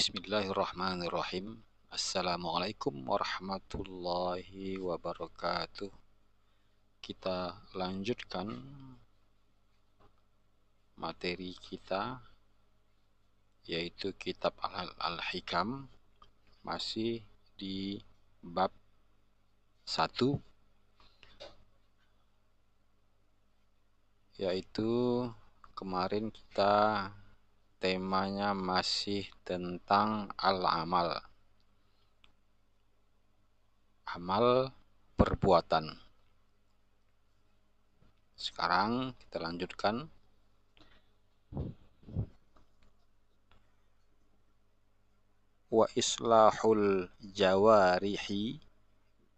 Bismillahirrahmanirrahim. Assalamualaikum warahmatullahi wabarakatuh. Kita lanjutkan materi kita, yaitu kitab Al-Hikam, masih di bab 1, yaitu kemarin kita temanya masih tentang al-amal, amal perbuatan. Sekarang kita lanjutkan. Wa islahul jawarihi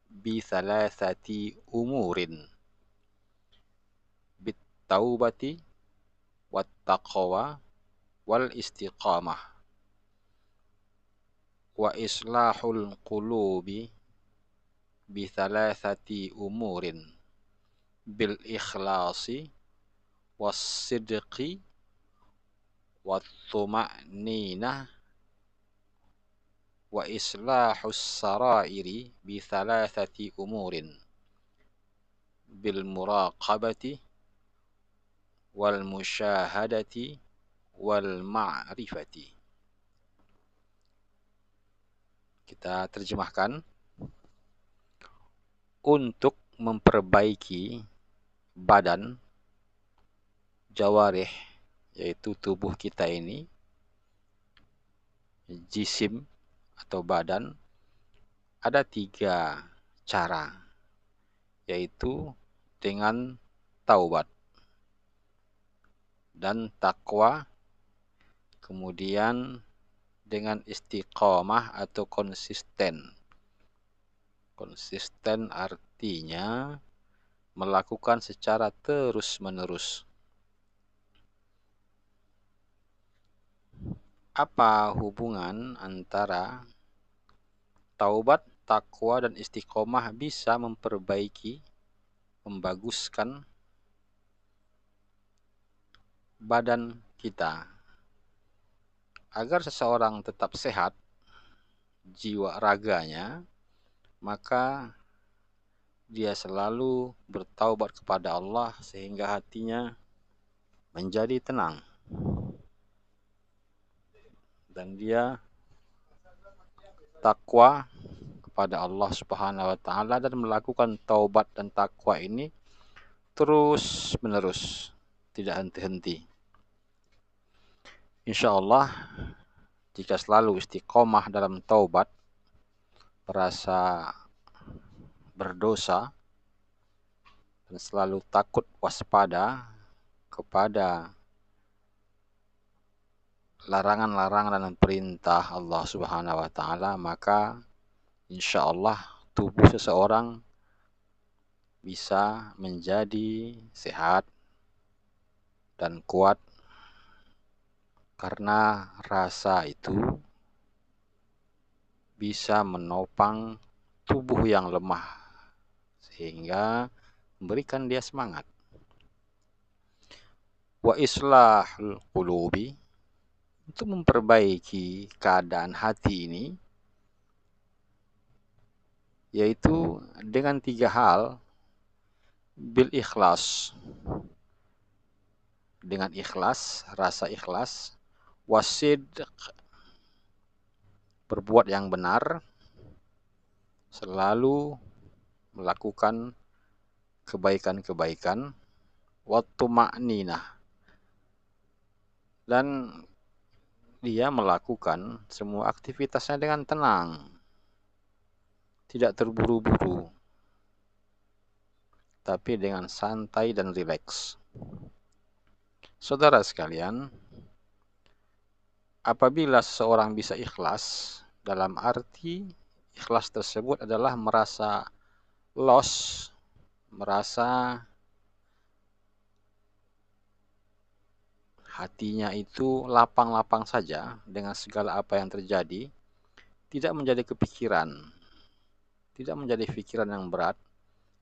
bi thalathati umurin bit taubati wat taqwa wal istiqamah. Wa islahul qulubi bi thalathati umurin bil ikhlasi was sidqi wat tuma'ninah. Wa islahus sarairi bi thalathati umurin bil muraqabati wal musyahadati wal ma'rifati. Kita terjemahkan. Untuk memperbaiki badan, jawarih, yaitu tubuh kita ini, jisim atau badan, ada 3 cara, yaitu dengan taubat dan takwa, kemudian dengan istiqamah atau konsisten. Konsisten artinya melakukan secara terus-menerus. Apa hubungan antara taubat, takwa, dan istiqomah bisa memperbaiki, membaguskan badan kita? Agar seseorang tetap sehat jiwa raganya, maka dia selalu bertaubat kepada Allah sehingga hatinya menjadi tenang, dan dia takwa kepada Allah Subhanahu wa taala dan melakukan taubat dan takwa ini terus menerus, tidak henti-henti. Insyaallah, jika selalu istiqomah dalam taubat, merasa berdosa dan selalu takut waspada kepada larangan-larangan dan perintah Allah Subhanahu wa taala, maka insyaallah tubuh seseorang bisa menjadi sehat dan kuat, karena rasa itu bisa menopang tubuh yang lemah sehingga memberikan dia semangat. Wa islahul qulubi, untuk memperbaiki keadaan hati ini, yaitu dengan 3 hal. Bil ikhlas, dengan ikhlas, rasa ikhlas. Wasidq, berbuat yang benar, selalu melakukan kebaikan-kebaikan. Wattuma'ninah, dan dia melakukan semua aktivitasnya dengan tenang, tidak terburu-buru, tapi dengan santai dan rileks. Saudara sekalian, apabila seseorang bisa ikhlas, dalam arti ikhlas tersebut adalah merasa loss, merasa hatinya itu lapang-lapang saja dengan segala apa yang terjadi, tidak menjadi kepikiran, tidak menjadi pikiran yang berat,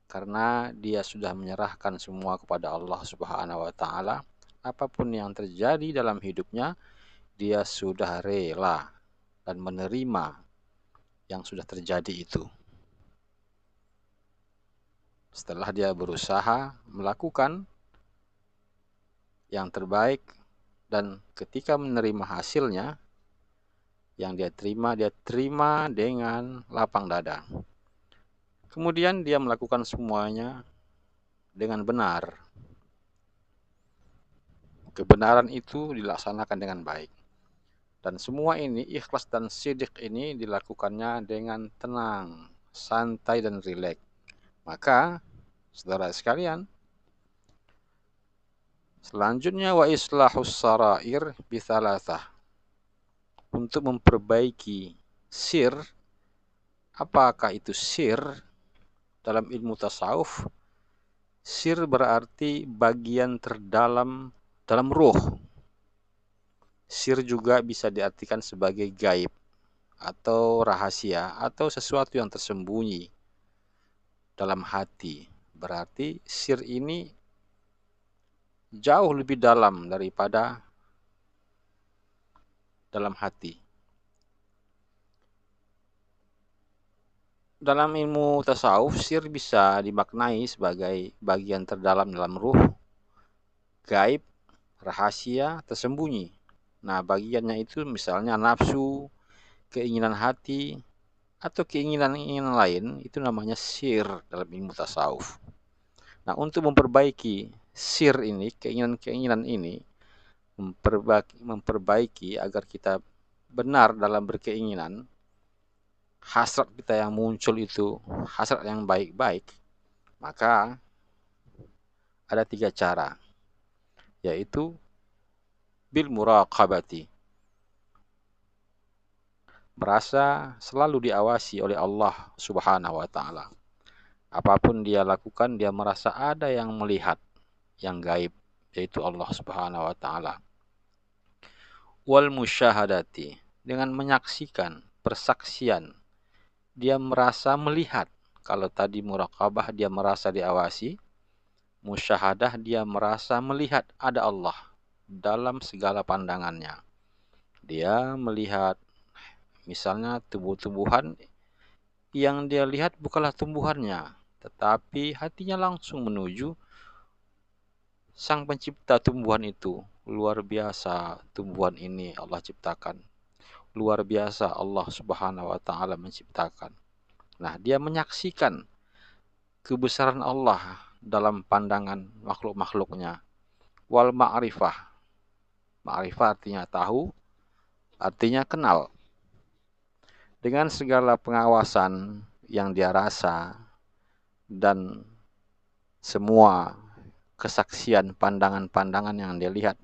karena dia sudah menyerahkan semua kepada Allah Subhanahu wa taala. Apapun yang terjadi dalam hidupnya, dia sudah rela dan menerima yang sudah terjadi itu. Setelah dia berusaha melakukan yang terbaik dan ketika menerima hasilnya, yang dia terima dengan lapang dada. Kemudian dia melakukan semuanya dengan benar. Kebenaran itu dilaksanakan dengan baik. Dan semua ini, ikhlas dan sidq ini dilakukannya dengan tenang, santai dan rileks. Maka, saudara sekalian, selanjutnya wa islahus sarair bithalatah. Untuk memperbaiki sir, apakah itu sir? Dalam ilmu tasawuf, sir berarti bagian terdalam dalam ruh. Sir juga bisa diartikan sebagai gaib atau rahasia atau sesuatu yang tersembunyi dalam hati. Berarti sir ini jauh lebih dalam daripada dalam hati. Dalam ilmu tasawuf, sir bisa dimaknai sebagai bagian terdalam dalam ruh, gaib, rahasia, tersembunyi. Nah, bagiannya itu misalnya nafsu, keinginan hati, atau keinginan-keinginan lain, itu namanya sir dalam ilmu tasawuf. Nah, untuk memperbaiki sir ini, keinginan-keinginan ini, memperbaiki agar kita benar dalam berkeinginan, hasrat kita yang muncul itu hasrat yang baik-baik, maka ada 3 cara, yaitu bil muraqabati, merasa selalu diawasi oleh Allah Subhanahu wa taala. Apapun dia lakukan, dia merasa ada yang melihat, yang gaib, yaitu Allah Subhanahu wa taala. Wal musyahadati, dengan menyaksikan, persaksian, dia merasa melihat. Kalau tadi muraqabah dia merasa diawasi, musyahadah dia merasa melihat ada Allah dalam segala pandangannya. Dia melihat misalnya tumbuh-tumbuhan, yang dia lihat bukanlah tumbuhannya, tetapi hatinya langsung menuju sang pencipta tumbuhan itu. Luar biasa tumbuhan ini Allah ciptakan. Luar biasa Allah Subhanahu wa taala menciptakan. Nah, dia menyaksikan kebesaran Allah dalam pandangan makhluk-makhluknya. Wal ma'rifah. Ma'rifah artinya tahu, artinya kenal. Dengan segala pengawasan yang dia rasa dan semua kesaksian pandangan-pandangan yang dia lihat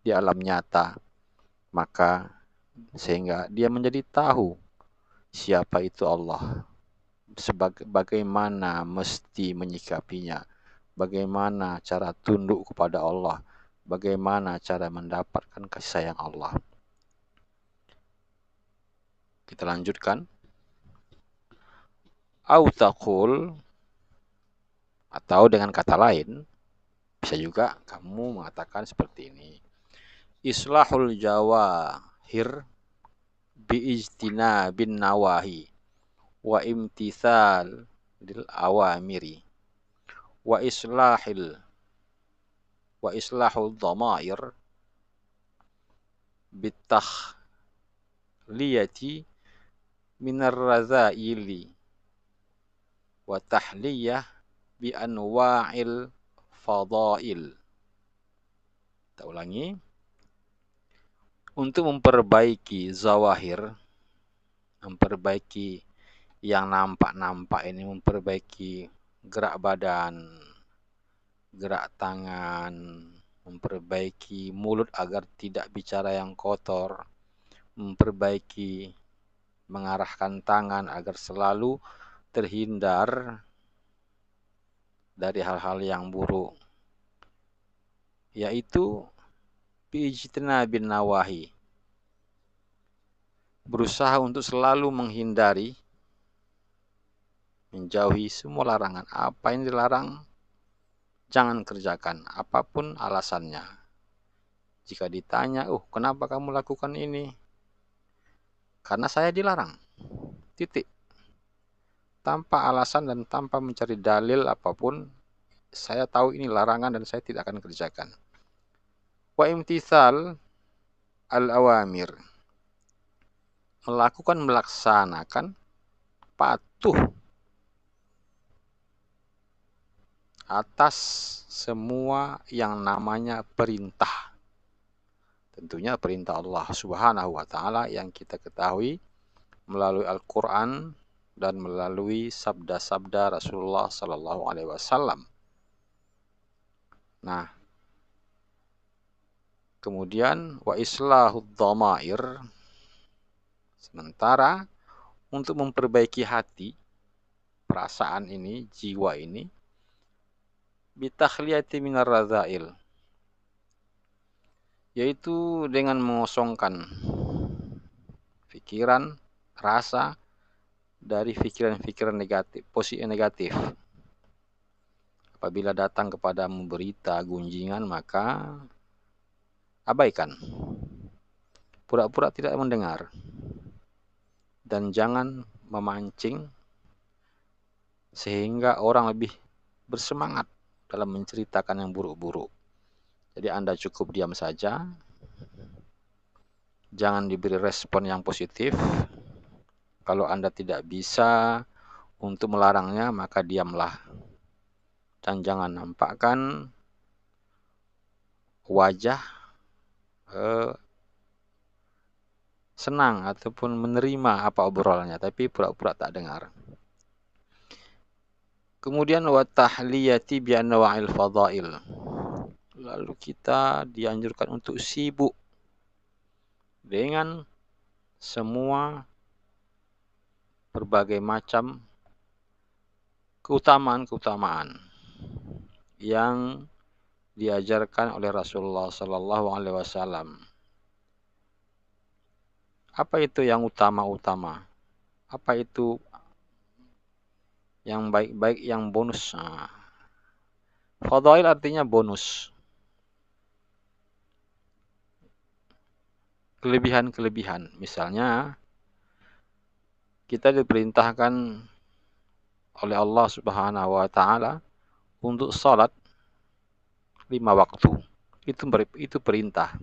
di alam nyata, maka sehingga dia menjadi tahu siapa itu Allah, bagaimana mesti menyikapinya, bagaimana cara tunduk kepada Allah, bagaimana cara mendapatkan kasih sayang Allah. Kita lanjutkan. Au taqul, atau dengan kata lain, bisa juga kamu mengatakan seperti ini. Islahul jawahir biijtina bin nawahi wa imtithal lil awamiri wa islahul dhamair bitakhliyati minar razaili wa tahliyah bi anwa'il fadail. Kita ulangi. Untuk memperbaiki zawahir, memperbaiki yang nampak-nampak ini, memperbaiki gerak badan, gerak tangan, memperbaiki mulut agar tidak bicara yang kotor, memperbaiki mengarahkan tangan agar selalu terhindar dari hal-hal yang buruk, yaitu biijtinabin nawahi, berusaha untuk selalu menghindari, menjauhi semua larangan. Apa yang dilarang jangan kerjakan, apapun alasannya. Jika ditanya, kenapa kamu lakukan ini? karena saya dilarang. Titik. Tanpa alasan dan tanpa mencari dalil apapun, saya tahu ini larangan dan saya tidak akan kerjakan. Wa imtithal al-awamir. Melaksanakan, patuh atas semua yang namanya perintah. Tentunya perintah Allah Subhanahu wa taala yang kita ketahui melalui Al-Qur'an dan melalui sabda-sabda Rasulullah sallallahu alaihi wasallam. Nah, kemudian wa islahud dhamair, sementara untuk memperbaiki hati, perasaan ini, jiwa ini, bitakhliyati minar radzail, yaitu dengan mengosongkan pikiran, rasa dari pikiran-pikiran negatif, positif negatif. Apabila datang kepadamu berita gunjingan, maka abaikan. Pura-pura tidak mendengar. Dan jangan memancing sehingga orang lebih bersemangat dalam menceritakan yang buruk-buruk. Jadi Anda cukup diam saja. Jangan diberi respon yang positif. Kalau Anda tidak bisa untuk melarangnya, maka diamlah. Dan jangan nampakkan wajah senang ataupun menerima apa obrolannya, tapi pura-pura tak dengar. Kemudian wa tahliyati bi anwa'il fadail. Lalu kita dianjurkan untuk sibuk dengan semua berbagai macam keutamaan-keutamaan yang diajarkan oleh Rasulullah sallallahu alaihi wasallam. Apa itu yang utama-utama? Apa itu yang baik-baik, yang bonus? Fadail artinya bonus. Kelebihan-kelebihan. Misalnya, kita diperintahkan oleh Allah Subhanahu wa taala untuk salat 5 waktu. Itu perintah.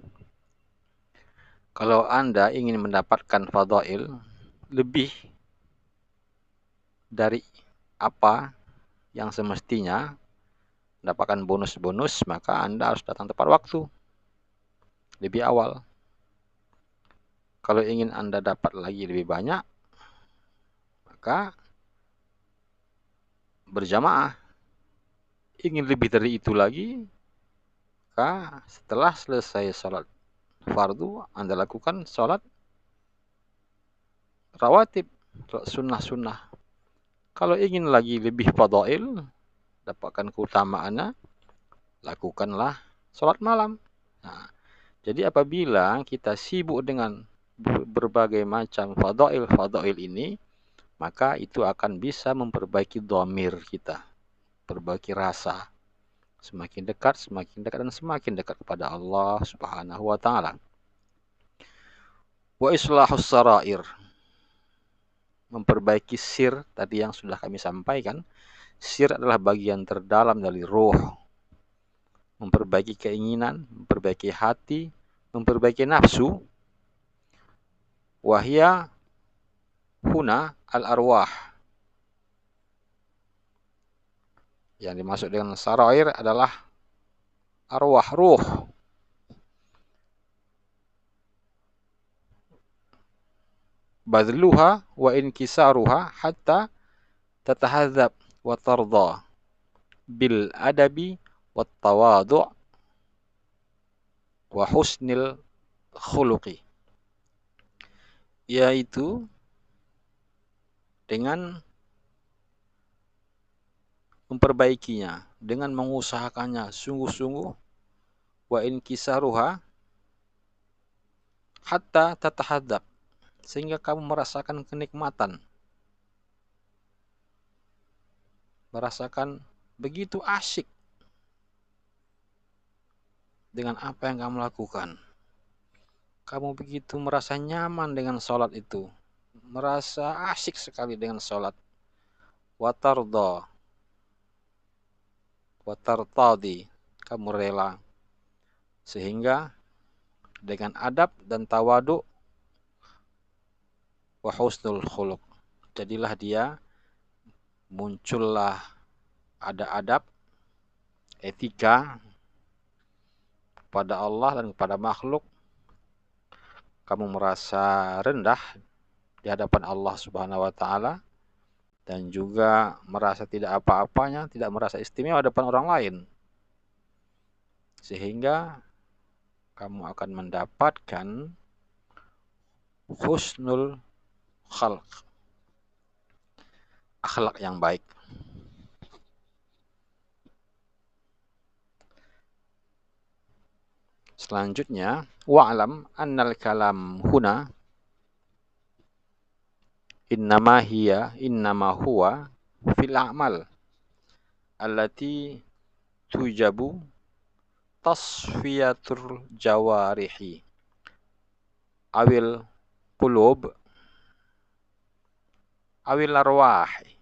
Kalau Anda ingin mendapatkan fadail lebih dari apa yang semestinya mendapatkan bonus-bonus, maka Anda harus datang tepat waktu, lebih awal. Kalau ingin Anda dapat lagi lebih banyak, maka berjamaah. Ingin lebih dari itu lagi, maka setelah selesai sholat fardu, Anda lakukan sholat rawatib, sunnah-sunnah. Kalau ingin lagi lebih fadail, dapatkan keutamaannya, lakukanlah sholat malam. Nah, jadi apabila kita sibuk dengan berbagai macam fadail ini, maka itu akan bisa memperbaiki dhamir kita, perbaiki rasa. Semakin dekat dan semakin dekat kepada Allah Subhanahu wa taala. Wa islahus sarair, memperbaiki sir tadi yang sudah kami sampaikan. Sir adalah bagian terdalam dari ruh. Memperbaiki keinginan, memperbaiki hati, memperbaiki nafsu. Wahya huna al-arwah. Yang dimaksud dengan sarair adalah arwah, ruh. Badluha wa inkisaruha hatta tatahadzab wa tarda bil adabi wa tawadu' wa husnil khuluqi. Yaitu dengan memperbaikinya, dengan mengusahakannya sungguh-sungguh, wa inkisaruha hatta tatahadzab, sehingga kamu merasakan kenikmatan, merasakan begitu asyik dengan apa yang kamu lakukan. kamu begitu merasa nyaman dengan sholat itu, merasa asyik sekali dengan sholat, watartadi, kamu rela, sehingga dengan adab dan tawadu wa husnul khuluq, jadilah dia, muncullah ada adab, etika pada Allah dan kepada makhluk. Kamu merasa rendah di hadapan Allah Subhanahu wa taala dan juga merasa tidak apa-apanya, tidak merasa istimewa di depan orang lain. Sehingga kamu akan mendapatkan husnul khalq, akhlak yang baik. Selanjutnya, wa'lam annal kalam huna innama huwa fil a'mal allati tujabu tasfiyatur jawarihi awil qulub awil arwahi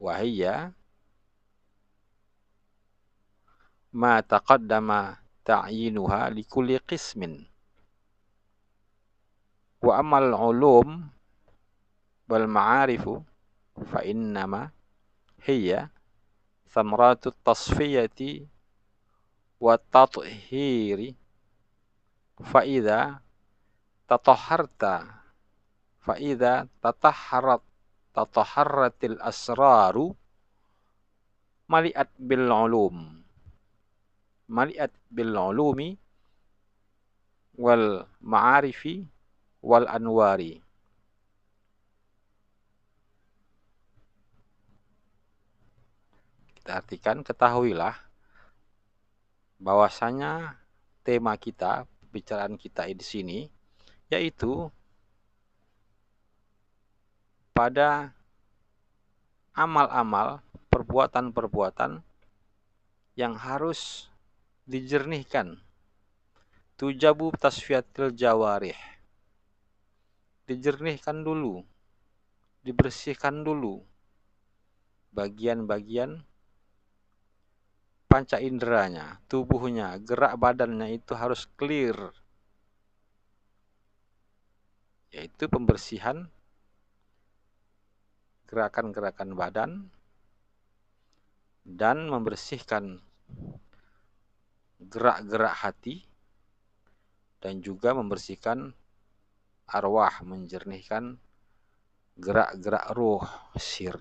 wa hiya ma taqaddama ta'yinuha likulli qismin wa amal ulum wal ma'arifu fa innama hiya thamratut tasfiyati wa tathhiri fa idza tatahharatil asraru mali'at bil ulumi wal ma'arifi wal anwari. Kita artikan, ketahuilah bahwasanya tema kita, pembicaraan kita di sini, yaitu pada amal-amal, perbuatan-perbuatan yang harus dijernihkan. Tujabu tasfiyatil jawarih, dijernihkan dulu, dibersihkan dulu bagian-bagian panca inderanya, tubuhnya, gerak badannya itu harus clear, yaitu pembersihan gerakan-gerakan badan dan membersihkan gerak-gerak hati dan juga membersihkan arwah, menjernihkan gerak-gerak ruh, sir.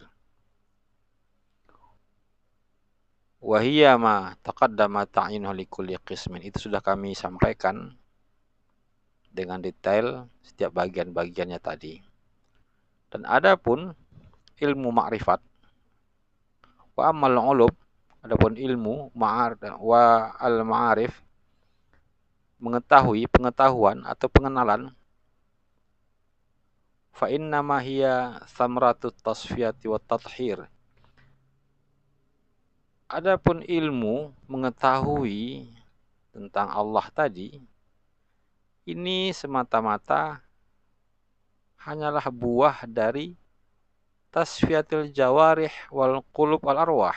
Wahiyya ma taqaddama ta'yinuhu likulli qismin, itu sudah kami sampaikan dengan detail setiap bagian-bagiannya tadi. Dan adapun ilmu ma'rifat wa amal ulum, adapun ilmu wa al ma'arif, mengetahui, pengetahuan atau pengenalan, fa innama hiya thamratut tasfiyati wat tathhir. Adapun ilmu mengetahui tentang Allah tadi, ini semata-mata hanyalah buah dari tasfiyatil jawarih wal qulub wal arwah.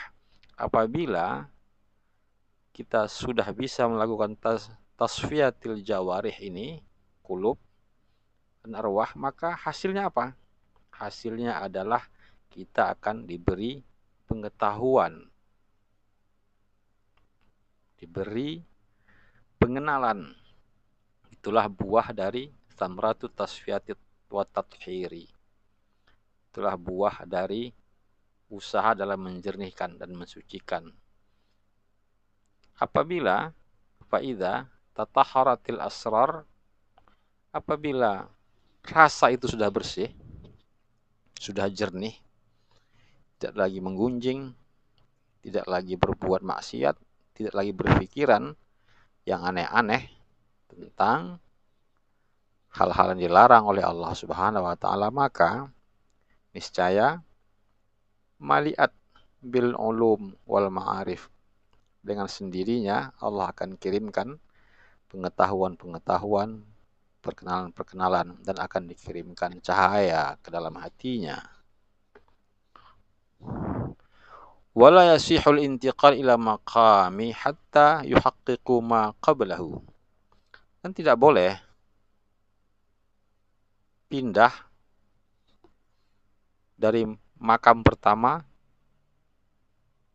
Apabila kita sudah bisa melakukan tasfiyatil jawarih ini, qulub dan arwah, maka hasilnya apa? Hasilnya adalah kita akan diberi pengetahuan, diberi pengenalan. Itulah buah dari samratut tasfiyatit wa tathhiri. Itulah buah dari usaha dalam menjernihkan dan mensucikan. Apabila faida tatahharatil asrar, apabila rasa itu sudah bersih, sudah jernih, tidak lagi menggunjing, tidak lagi berbuat maksiat, tidak lagi berpikiran yang aneh-aneh tentang hal-hal yang dilarang oleh Allah Subhanahu wa taala, maka niscaya mali'at bil ulum wal ma'arif, dengan sendirinya Allah akan kirimkan pengetahuan-pengetahuan, perkenalan-perkenalan dan akan dikirimkan cahaya ke dalam hatinya. Wala yasihul intiqal ila maqami hatta yuhaqqiqu ma qablahu. Dan tidak boleh pindah dari makam pertama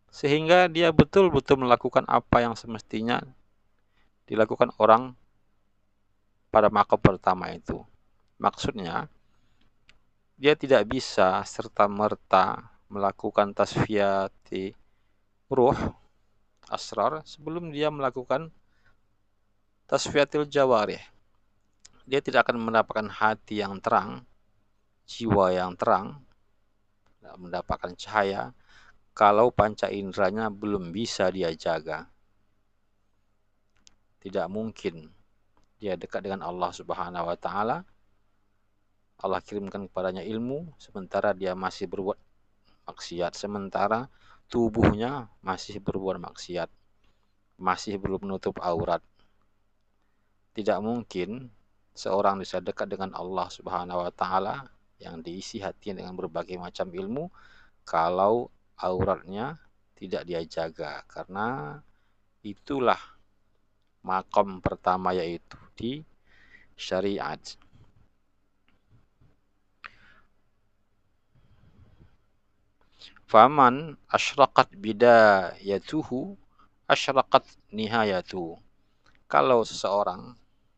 sehingga dia betul-betul melakukan apa yang semestinya dilakukan orang pada makam pertama itu. Maksudnya, dia tidak bisa serta-merta melakukan tasfiyati ruh, asrar, sebelum dia melakukan tasfiyatil jawarih. Dia tidak akan mendapatkan hati yang terang, jiwa yang terang, mendapatkan cahaya, kalau panca inderanya belum bisa dia jaga. Tidak mungkin dia dekat dengan Allah Subhanahu wa taala. Allah kirimkan kepadanya ilmu sementara dia masih berbuat maksiat, sementara tubuhnya masih berbuat maksiat, masih belum menutup aurat. Tidak mungkin seorang bisa dekat dengan Allah Subhanahu wa taala yang diisi hatinya dengan berbagai macam ilmu kalau auratnya tidak dia jaga, karena itulah makom pertama, yaitu di syariat. Faman asyraqat bidayatuhu asyraqat nihayatuhu. Kalau seseorang,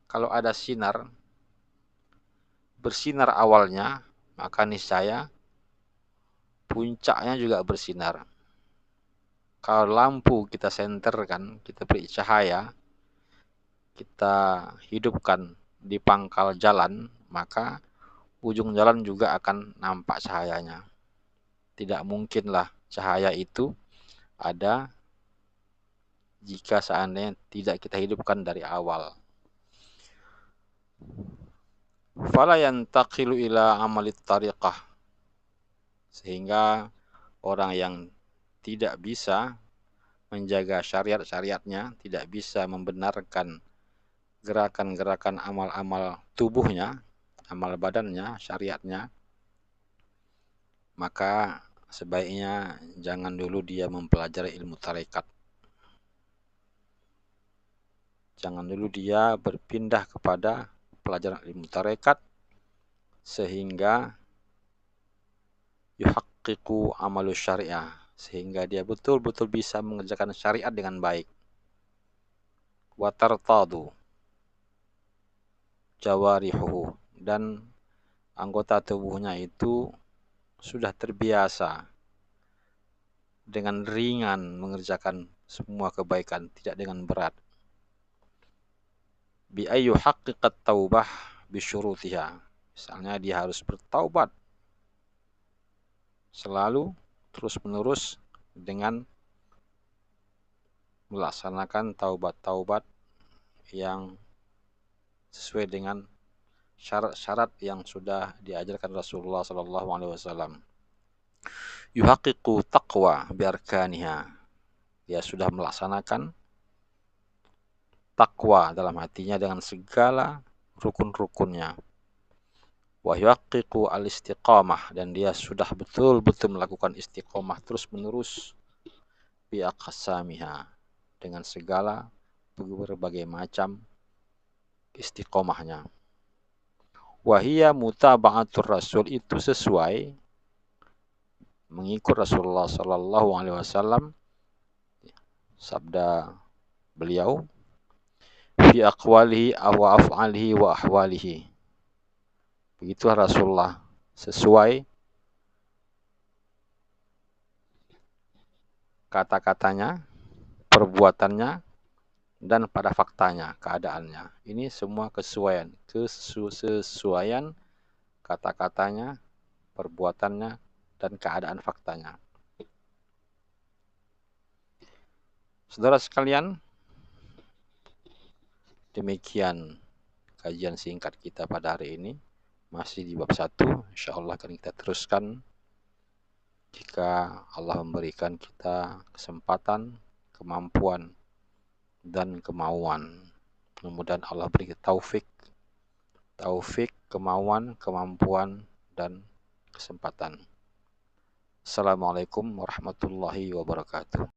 kalau ada sinar, bersinar awalnya, maka niscaya puncaknya juga bersinar. Kalau lampu kita senterkan, kita beri cahaya, kita hidupkan di pangkal jalan, maka ujung jalan juga akan nampak cahayanya. Tidak mungkinlah cahaya itu ada jika seandainya tidak kita hidupkan dari awal. Fala yantaqilu ila amalit tariqah. Sehingga orang yang tidak bisa menjaga syariat-syariatnya, tidak bisa membenarkan gerakan-gerakan amal-amal tubuhnya, amal badannya, syariatnya, maka sebaiknya jangan dulu dia mempelajari ilmu tarekat. Jangan dulu dia berpindah kepada pelajaran ilmu tarekat sehingga yuhaqqiqu amalus syariah, sehingga dia betul-betul bisa mengerjakan syariat dengan baik. Wa tartadu jawarihuhu, dan anggota tubuhnya itu sudah terbiasa dengan ringan mengerjakan semua kebaikan, tidak dengan berat. Bi ayyu haqqiqat taubah bisyurutiha. Misalnya dia harus bertaubat selalu terus-menerus dengan melaksanakan taubat-taubat yang sesuai dengan syarat-syarat yang sudah diajarkan Rasulullah SAW. Yuhaqiqu taqwa biarkaniha. Dia sudah melaksanakan takwa dalam hatinya dengan segala rukun-rukunnya. Wa yuhaqiqu al-istiqamah, dan dia sudah betul-betul melakukan istiqamah terus-menerus bi aqsamiha, dengan segala berbagai macam istiqomahnya. Wahia mutaba'atur rasul, itu sesuai mengikut Rasulullah sallallahu alaihi wasallam, sabda beliau, fi aqwalihi wa af'alihi wa ahwalihi. Begitulah Rasulullah, sesuai kata-katanya, perbuatannya, dan pada faktanya, keadaannya. Ini semua kesesuaian kata-katanya, perbuatannya, dan keadaan faktanya. Saudara sekalian, demikian kajian singkat kita pada hari ini. Masih di bab 1, insyaallah akan kita teruskan jika Allah memberikan kita kesempatan, kemampuan, dan kemauan. Mudah-mudahan Allah beri taufik taufik, kemauan, kemampuan, dan kesempatan. Assalamualaikum warahmatullahi wabarakatuh.